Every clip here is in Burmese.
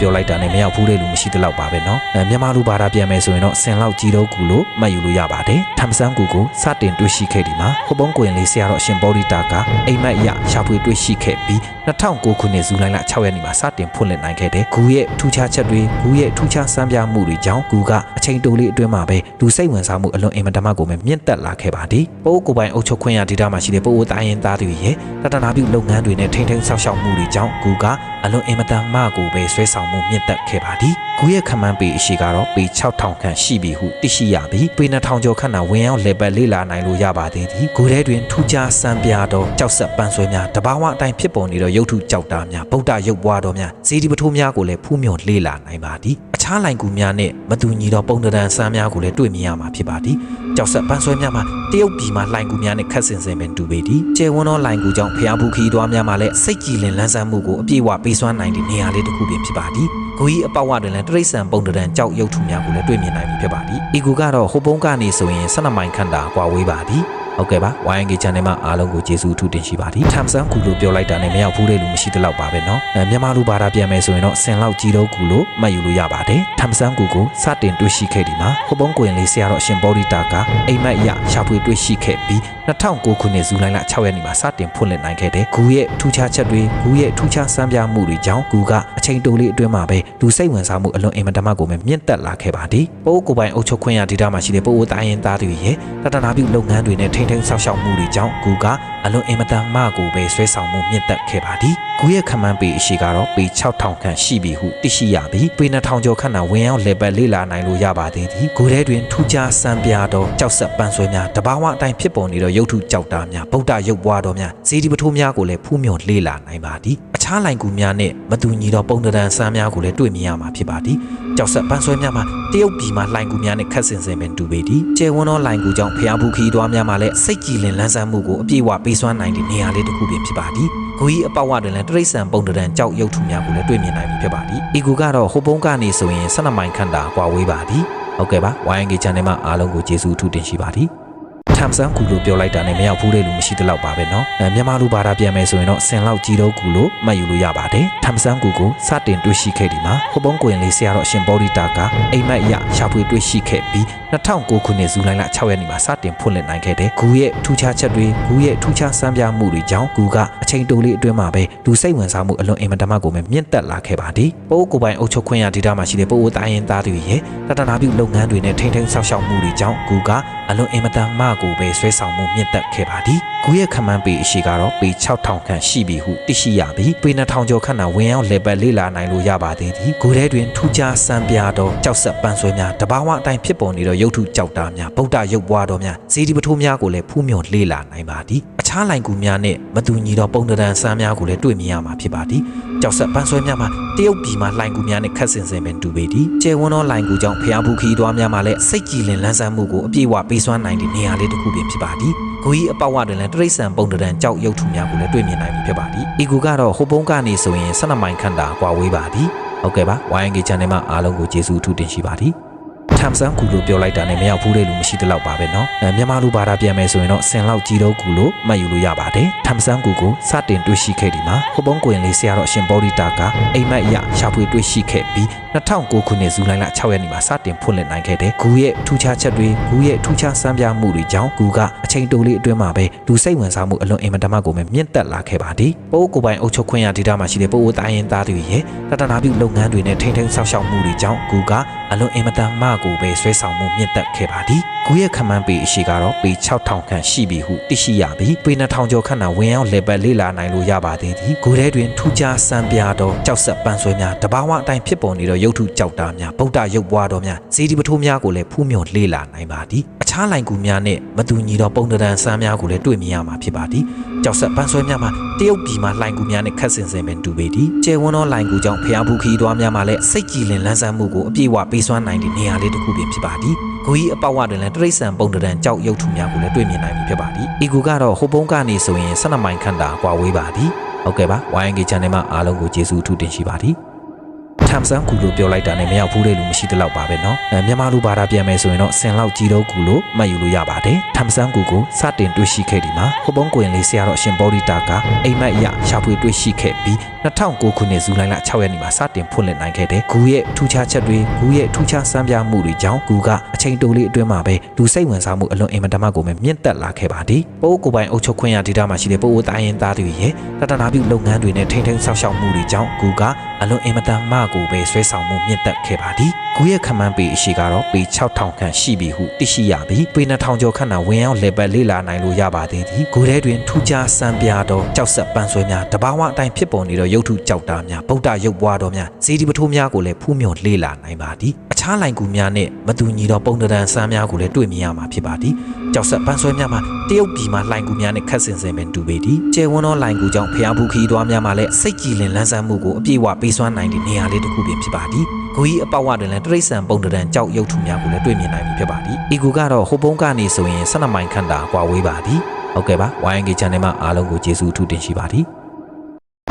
ပြောလိုက်တာနဲ့မရောက်ဘူးလေလူမရှိတဲ့လောက်ပါပဲနော်မြန်မာလူဘာသာပြန်မယ်ဆိုရင်တော့ဆင်လောက်ကြီးတော့ကူလို့မှတ်ယူလို့ရပါတယ်ထမ်ဆန်းကူကိုစတင်တွေ့ရှိခဲ့ဒီမှာဟိုပုံးကွင်လေးဆရာတော်ရှင်ဘောဓိတာကအိမ်မက်ရရှာဖွေတွေ့ရှိခဲ့ပြီး2009ခုနှစ်ဇူလိုင်လ6ရက်နေ့မှာစတင်ဖွင့်လှစ်နိုင်ခဲ့တဲ့ဂူရဲ့ထူးခြားချက်တွေဂူရဲ့ထူးခြားစမ်းပြမှုတွေကြောင့်ဂူကအချိန်တိုလေးအတွင်းမှာပဲလူစိတ်ဝင်စားမှုအလွန်အင်မတန်မှကိုမြင့်တက်လာခဲ့ပါသည်ပိုးကိုပိုင်အုပ်ချုပ်ခွင့်ရဒေသမှာရှိတဲ့ပိုးအိုတိုင်းရင်းသားတွေရဲ့တတနာပြုလုပ်ငန်းတွေနဲ့ထိန်းသိမ်းဆောက်ရှောက်မှုတွေကြောင့်ဂူကအလွန်အင်မတန်မှကိုပဲဆွဲဆောင်မှုမြင့်တက်ခဲ့ပါသည်ဂူရဲ့ခမန်းပေအရှိကတော့ပေ6000ခန့်ရှိပြီဟုသိရှိရပြီးပေ2000ကျော်ခန့်သာဝင်ရောက်လေပတ်လေ့လာနိုင်လို့ရပါသေးသည်ဂူထဲတွင်ထူးခြားစံပြသောကြောက်ဆက်ပန်းဆွဲများတဘာဝအတိုင်းဖြစ်ပေါ်နေသောရုပ်ထုကြောက်တာများဗုဒ္ဓရုပ်ပွားတော်များဇေဒီပထိုးများကိုလည်းဖူးမြော်လေ့လာနိုင်ပါသည်အခြားလိုင်ကူများနဲ့မတူညီသောပုံတံစမ်းများကိုလည်းတွေ့မြင်ရမှာဖြစ်ပါသည်ကြောက်ဆက်ပန်းဆွဲများမှာတရုတ်ပြည်မှာလိုင်ကူများနဲ့ခက်ဆင်ဆင်ပင်တူပေသည်ကျယ်ဝန်းသောလိုင်ကူကြောင့်ဖျားဘူးခီးသွားများမှာလည်းစိတ်ကြည်လင်လန်းဆန်းမှုကိုအပြည့်အဝပေးစွမ်းနိုင်တဲ့နေရာလေးတစ်ခုပင်ဖြစ်ပါသည်ဂူကြီးအပေါဝတွင်လည်းတရိษံပုံတံကြောက်ရုပ်ထုများကိုလည်းတွေ့မြင်နိုင်ပြီဖြစ်ပါသည်ဤကူကတော့ဟိုပုံးကနေဆိုရင်12မိုင်ခန့်တာကွာဝေးပါသည်ဟုတ်ကဲ့ပါ YNK Channel မှာအားလုံးကိုကျေးဇူးအထူးတင်ရှိပါသည်ထမ်ဆန်းကူလို့ပြောလိုက်တာနဲ့မရောက်ဘူးလေလူမရှိတဲ့လောက်ပါပဲเนาะမြန်မာလူဘာသာပြန်မယ်ဆိုရင်တော့ဆင်လောက်ကြီးတော့ကူလို့မှတ်ယူလို့ရပါတယ်ထမ်ဆန်းကူကိုစတင်တွေ့ရှိခဲ့ဒီမှာဟိုပုံးကွင်လေးဆရာတော်ရှင်ဘောဓိတာကအိမ်မက်ရရှာဖွေတွေ့ရှိခဲ့ပြီး2009ခုနှစ်ဇူလိုင်လ6ရက်နေ့မှာစတင်ဖွင့်လှစ်နိုင်ခဲ့တဲ့ဂူရဲ့ထူးခြားချက်တွေဂူရဲ့ထူးခြားစမ်းပြမှုတွေကြောင့်ဂူကအချိန်တိုလေးအတွင်းမှာပဲလူစိတ်ဝင်စားမှုအလွန်အင်မတန်မှကိုမြင့်တက်လာခဲ့ပါသည်ပိုးကိုပိုင်အုပ်ချုပ်ခွင့်ရဒေသမှာရှိတဲ့ပိုးအိုတိုင်းရင်းသားတွေရဲ့တတနာပြုလုပ်ငန်းတွေနဲ့ထိန်းသိမ်းဆောက်ရှောက်မှုတွေကြောင့်ဂူကအလွန်အင်မတန်မှကိုပဲဆွဲဆောင်မှုမြင့်တက်ခဲ့ပါသည်ဂူရဲ့ခမန်းပေအရှိကတော့ပေ6000ခန့်ရှိပြီဟုသိရှိရပြီးပေ2000ကျော်ခန့်သာဝင်ရောက်လေပတ်လေ့လာနိုင်လို့ရပါသေးသည်ဂူထဲတွင်ထူးခြားစံပြသောကြောက်ဆက်ပန်းဆွဲများတဘာဝအတိုင်းဖြစ်ပေါ်နေသောရုပ်ထုကြောက်တာများဗုဒ္ဓရုပ်ပွားတော်များဇေဒီပထိုးများကိုလည်းဖူးမြော်လေ့လာနိုင်ပါသည်အခြားလိုင်ကူများနဲ့မတူညီသောပုံတံစမ်းများကိုလည်းတွေ့မြင်ရမှာဖြစ်ပါသည်ကြောက်ဆက်ပန်းဆွဲများမှာတရုတ်ပြည်မှာလိုင်ကူများနဲ့ခက်ဆင်ဆင်ပင်တူပေသည်ကျယ်ဝန်းသောလိုင်ကူကြောင့်ဖျားဘူးခီးသွားများမှာလည်းစိတ်ကြည်လင်လန်းဆန်းမှုကိုအပြည့်အဝပေးစွမ်းနိုင်တဲ့နေရာလေးတစ်ခုပင်ဖြစ်ပါသည်ဂူကြီးအပေါဝတွင်လည်းတရိษံပုံတံကြောက်ရုပ်ထုများကိုလည်းတွေ့မြင်နိုင်ပြီဖြစ်ပါသည်ဤကူကတော့ဟိုပုံးကနေဆိုရင်12မိုင်ခန့်တာကွာဝေးပါသည်ဟုတ်ကဲ့ပါ YNK Channel မှာအားလုံးကိုကျေးဇူးအထူးတင်ရှိပါသည်ထမ်ဆန်းကူလို့ပြောလိုက်တာနဲ့မရောက်ဘူးလေလူမရှိတဲ့လောက်ပါပဲเนาะမြန်မာလူဘာသာပြန်မယ်ဆိုရင်တော့ဆင်လောက်ကြီးတော့ကူလို့မှတ်ယူလို့ရပါတယ်ထမ်ဆန်းကူကိုစတင်တွေ့ရှိခဲ့ဒီမှာဟိုပုံးကွင်လေးဆရာတော်ရှင်ဘောဓိတာကအိမ်မက်ရရှာဖွေတွေ့ရှိခဲ့ပြီး2009ခုနှစ်ဇူလိုင်လ6ရက်နေ့မှာစတင်ဖွင့်လှစ်နိုင်ခဲ့တဲ့ဂူရဲ့ထူးခြားချက်တွေဂူရဲ့ထူးခြားစမ်းပြမှုတွေကြောင့်ဂူကအချိန်တိုလေးအတွင်းမှာပဲလူစိတ်ဝင်စားမှုအလွန်အင်မတန်မှကိုမြင့်တက်လာခဲ့ပါသည်ပိုးကိုပိုင်အုပ်ချုပ်ခွင့်ရဒေသမှာရှိတဲ့ပိုးအိုတိုင်းရင်းသားတွေရဲ့တတနာပြုလုပ်ငန်းတွေနဲ့ထိန်းသိမ်းဆောက်ရှောက်မှုတွေကြောင့်ဂူကအလွန်အင်မတန်မှကိုပဲဆွဲဆောင်မှုမြင့်တက်ခဲ့ပါသည်ဂူရဲ့ခမန်းပေအရှိကတော့ပေ6000ခန့်ရှိပြီဟုသိရှိရပြီးပေ2000ကျော်ခန့်သာဝင်ရောက်လေပတ်လေ့လာနိုင်လို့ရပါသေးသည်ဂူထဲတွင်ထူးခြားစံပြသောကြောက်ဆက်ပန်းဆွဲများတဘာဝအတိုင်းဖြစ်ပေါ်နေသောရုပ်ထုကြောက်တာများဗုဒ္ဓရုပ်ပွားတော်များဇေဒီပထိုးများကိုလည်းဖူးမြော်လေ့လာနိုင်ပါသည်အခြားလိုင်ကူများနဲ့မတူညီသောပုံတံစမ်းများကိုလည်းတွေ့မြင်ရမှာဖြစ်ပါသည်ကြောက်ဆက်ပန်းဆွဲများမှာတရုတ်ပြည်မှာလိုင်ကူများနဲ့ခက်ဆင်ဆင်ပင်တူပေသည်ကျယ်ဝန်းသောလိုင်ကူကြောင့်ဖျားဘူးခီးသွားများမှာလည်းစိတ်ကြည်လင်လန်းဆန်းမှုကိုအပြည့်အဝပေးစွမ်းနိုင်တဲ့နေရာလေးတစ်ခုပင်ဖြစ်ပါသည်ဂူကြီးအပေါဝတွင်လည်းတရိษံပုံတံကြောက်ရုပ်ထုများကိုလည်းတွေ့မြင်နိုင်ပြီဖြစ်ပါသည်ဤကူကတော့ဟိုပုံးကနေဆိုရင်12မိုင်ခန့်တာကွာဝေးပါသည်ဟုတ်ကဲ့ပါ YNK Channel မှာအားလုံးကိုကျေးဇူးအထူးတင်ရှိပါသည်ထမ်ဆန်းကူလို့ပြောလိုက်တာနဲ့မရောက်ဘူးလေလူမရှိတဲ့လောက်ပါပဲเนาะမြန်မာလူဘာသာပြန်မယ်ဆိုရင်တော့ဆင်လောက်ကြီးတော့ကူလို့မှတ်ယူလို့ရပါတယ်ထမ်ဆန်းကူကိုစတင်တွေ့ရှိခဲ့ဒီမှာဟိုပုံးကွင်လေးဆရာတော်ရှင်ဘောဓိတာကအိမ်မက်ရရှာဖွေတွေ့ရှိခဲ့ပြီး2009ခုနှစ်ဇူလိုင်လ6ရက်နေ့မှာစတင်ဖွင့်လှစ်နိုင်ခဲ့တဲ့ဂူရဲ့ထူးခြားချက်တွေဂူရဲ့ထူးခြားစမ်းပြမှုတွေကြောင့်ဂူကအချိန်တိုလေးအတွင်းမှာပဲလူစိတ်ဝင်စားမှုအလွန်အင်မတန်မှကိုမြင့်တက်လာခဲ့ပါသည်ပိုးကိုပိုင်အုပ်ချုပ်ခွင့်ရဒေသမှာရှိတဲ့ပိုးအိုတိုင်းရင်းသားတွေရဲ့တတနာပြုလုပ်ငန်းတွေနဲ့ထိန်းသိမ်းဆောက်ရှောက်မှုတွေကြောင့်ဂူကအလွန်အင်မတန်မှကိုပဲဆွဲဆောင်မှုမြင့်တက်ခဲ့ပါသည်ဂူရဲ့ခမန်းပေအရှိကတော့ပေ6000ခန့်ရှိပြီဟုသိရှိရပြီးပေ2000ကျော်ခန့်သာဝင်ရောက်လေပတ်လေ့လာနိုင်လို့ရပါသေးသည်ဂူထဲတွင်ထူးခြားစံပြသောကြောက်ဆက်ပန်းဆွဲများတဘာဝအတိုင်းဖြစ်ပေါ်နေသောရုပ်ထုကြောက်တာများဗုဒ္ဓရုပ်ပွားတော်များဇေဒီပထိုးများကိုလည်းဖူးမြော်လေ့လာနိုင်ပါသည်အခြားလိုင်ကူများနဲ့မတူညီသောပုံတံစမ်းများကိုလည်းတွေ့မြင်ရမှာဖြစ်ပါသည်ကြောက်ဆက်ပန်းဆွဲများမှာတရုတ်ပြည်မှာလိုင်ကူများနဲ့ခက်ဆင်ဆင်ပင်တူပေသည်ကျယ်ဝန်းသောလိုင်ကူကြောင့်ဖျားဘူးခီးသွားများမှာလည်းစိတ်ကြည်လင်လန်းဆန်းမှုကိုအပြည့်အဝပေးစွမ်းနိုင်တဲ့နေရာလေးတစ်ခုပင်ဖြစ်ပါသည်ဂူကြီးအပေါဝတွင်လည်းတရိษံပုံတံကြောက်ရုပ်ထုများကိုလည်းတွေ့မြင်နိုင်ပြီဖြစ်ပါသည်ဤကူကတော့ဟိုပုံးကနေဆိုရင်12မိုင်ခန့်တာကွာဝေးပါသည်ဟုတ်ကဲ့ပါ YNK Channel မှာအားလုံးကိုကျေးဇူးအထူးတင်ရှိပါသည်ထ ထမ်ဆန်းကူလို့ပြောလိုက်တာနဲ့မရောက်ဘူးတဲ့လူမရှိတဲ့လောက်ပါပဲเนาะမြန်မာလူဘာသာပြန်မယ်ဆိုရင်တော့ဆင်လောက်ကြီးတော့ကူလို့မှတ်ယူလို့ရပါတယ်ထမ်ဆန်းကူကိုစတင်တွေ့ရှိခဲ့ဒီမှာဟောပုံးကွင်လေးဆရာတော်အရှင်ဗောဓိတာကအိမ်မက်အရရှာဖွေတွေ့ရှိခဲ့ပြီး2009ခုနှစ်ဇူလိုင်လ6ရက်နေ့မှာစတင်ဖွင့်လှစ်နိုင်ခဲ့တဲ့ဂူရဲ့ထူးခြားချက်တွေဂူရဲ့ထူးခြားစမ်းပြမှုတွေကြောင့်ဂူကအချိန်တိုလေးအတွင်းမှာပဲလူစိတ်ဝင်စားမှုအလွန်အင်မတန်မှကိုမြင့်တက်လာခဲ့ပါသည်ပိုးကိုပိုင်အုပ်ချုပ်ခွင့်ရဒေတာမှာရှိတဲ့ပိုးတိုင်းရင်းသားတွေရဲ့တတနာပြုလုပ်ငန်းတွေနဲ့ထိန်းသိမ်းဆောက်ရှောက်မှုတွေကြောင့်ဂူကအလွန်အင်မတန်မှကိုပဲဆွဲဆောင်မှုမြင့်တက်ခဲ့ပါသည်ဂူရဲ့ခမန်းပေအရှိကတော့ပေ6000ခန့်ရှိပြီဟုသိရှိရပြီးပေ2000ကျော်ခန့်သာဝင်ရောက်လေပတ်လေ့လာနိုင်လို့ရပါသေးသည်ဂူထဲတွင်ထူးခြားစံပြသောကြောက်ဆက်ပန်းဆွဲများတဘာဝအတိုင်းဖြစ်ပေါ်နေသောရုပ်ထုကြောက်တာများဗုဒ္ဓရုပ်ပွားတော်များဇေဒီပထိုးများကိုလည်းဖူးမြော်လေ့လာနိုင်ပါသည်အခြားလိုင်ကူများနဲ့မတူညီသောပုံတံစမ်းများကိုလည်းတွေ့မြင်ရမှာဖြစ်ပါသည်ကြောက်ဆက်ပန်းဆွဲများမှာတရုတ်ပြည်မှာလိုင်ကူများနဲ့ခက်ဆင်ဆင်ပဲတူပေသည်ကျဲဝန်းသောလိုင်ကူကြောင့်ဖျားဖူးခီးသွားများမှာလည်းစိတ်ကြည်လင်လန်းဆန်းမှုကိုအပြည့်အဝပေးစွမ်းနိုင်တဲ့နေရာလေးတစ်ခုပင်ဖြစ်ပါသည်ဂူကြီးအပေါက်ဝတွင်လည်းတရိတ်ဆန်ပုံတံကြောက်ရုပ်ထုများကိုလည်းတွေ့မြင်နိုင်ပြီဖြစ်ပါသည်ဤဂူကတော့ဟိုပုံးကနေဆိုရင်12မိုင်ခန့်သာကွာဝေးပါသည်ဟုတ်ကဲ့ပါ YNK Channel မှာအားလုံးကိုကျေးဇူးအထူးတင်ရှိပါသည်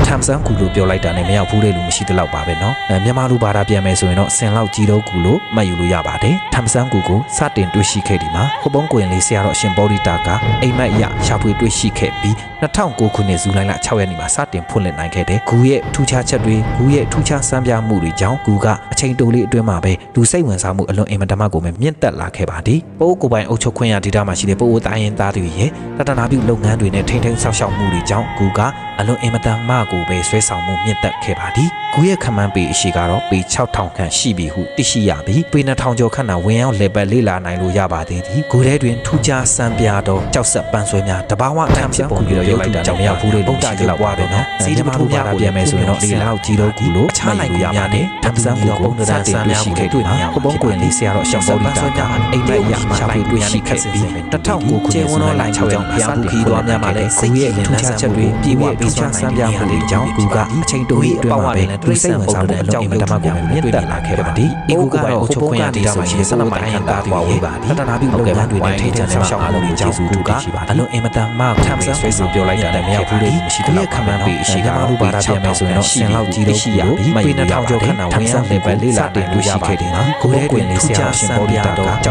ထမ်ဆန်းကူလို့ပြောလိုက်တာနဲ့မရောက်ဘူးတဲ့လူမရှိတဲ့လောက်ပါပဲเนาะမြန်မာလူဘာသာပြန်မယ်ဆိုရင်တော့ဆင်လောက်ကြီးတော့ကူလို့မှတ်ယူလို့ရပါတယ်ထမ်ဆန်းကူကိုစတင်တွေ့ရှိခဲ့ဒီမှာဟောပုံးကွင်လေးဆရာတော်အရှင်ဗောဓိတာကအိမ်မက်အရရှာဖွေတွေ့ရှိခဲ့ပြီး2009ခုနှစ်ဇူလိုင်လ6ရက်နေ့မှာစတင်ဖွင့်လှစ်နိုင်ခဲ့တဲ့ဂူရဲ့ထူးခြားချက်တွေဂူရဲ့ထူးခြားစမ်းပြမှုတွေကြောင့်ဂူကအချိန်တိုလေးအတွင်းမှာပဲလူစိတ်ဝင်စားမှုအလွန်အင်မတန်မှကိုမြင့်တက်လာခဲ့ပါသည်ပိုးကိုပိုင်အုပ်ချုပ်ခွင့်ရဒေတာမှာရှိတဲ့ပိုးတိုင်းရင်းသားတွေရဲ့တတနာပြုလုပ်ငန်းတွေနဲ့ထိန်းသိမ်းဆောက်ရှောက်မှုတွေကြောင့်ဂူကအလွန်အင်မတန်မှကိုပဲဆွဲဆောင်မှုမြင့်တက်ခဲ့ပါသည်ဂူရဲ့ခမန်းပေအရှိကတော့ပေ6000ခန့်ရှိပြီဟုသိရှိရပြီးပေ2000ကျော်ခန့်သာဝင်ရောက်လေပတ်လေ့လာနိုင်လို့ရပါသေးသည်ဂူထဲတွင်ထူးခြားစံပြသောကြောက်ဆက်ပန်းဆွဲများတဘာဝအတိုင်းဖြစ်ပေါ်ပြီးတော့ရုပ်ထုကြောင့်မရဘူးလို့ဗုဒ္ဓရုပ်ပွားတော့နော်စီဒီမထိုးများပြန်မယ်ဆိုရင်တော့လေလောက်ကြီးတော့ကူလို့အခြားလိုက်ကူများနဲ့ထပ်စမ်းကူပုံတံစတင်တွေ့ရှိခဲ့တွေ့နေရဟောပုံးကွင်လေးဆရာတော်အရှင်ဗောဓိတာကအိမ်မက်အရရှာဖွေတွေ့ရှိခဲ့ပြီး2009ခုနှစ်ဇူလိုင်လ6ရက်နေ့မှာစတင်ခီးသွားများမှာလည်းဂူရဲ့ထူးခြားချက်တွေပြည်ဝပေးစွမ်းစံပြမှုတွေကြောင့်ဂူကအချိန်တိုလေးအတွင်းမှာပဲလူစိတ်ဝင်စားမှုအကြောင်းအမတမကိုမြင့်တက်လာခဲ့ပါသည်ဤဂူကတော့ဟိုပုံးကနေဆိုရင်12မိုင်ခန့်သာကွာဝေးပါသည်တတနာပြုလုပ်ငန်းတွေနဲ့ထိန်းချမ်းဆောင်ရှောက်မှုတွေကြောင့်ဂူကအလွန်အင်မတန်မှထမ်ဆန်းကိုပြောလိုက်တာလည်းမရောက်ဘူးလေမရှိတဲ့ခမန်းပေအရှိကလူဘာသာပြန်မယ်ဆိုရင်တော့ဆင်လောက်ကြီးတော့ရှိရပြီးပေ2000ကျော်ခန့်သာဝင်ရောက်လေပတ်လေ့လာတင်လို့ရှိခဲ့တယ်နော်ဂူထဲတွင်လေးဆရာရှင်ဗောဓိတာက